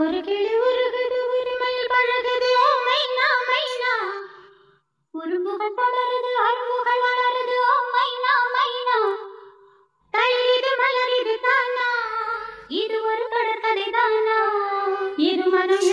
ஒரு கிளி உருகுது உரிமையில் பழகுது ஓ மைனா மைனா உருமுகள் தொடருது அருமுகள் வளருது ஓ மைனா மைனா தளிரிது மலரிது தானா இது ஒரு தொடர்கதை தானா இரு மனம்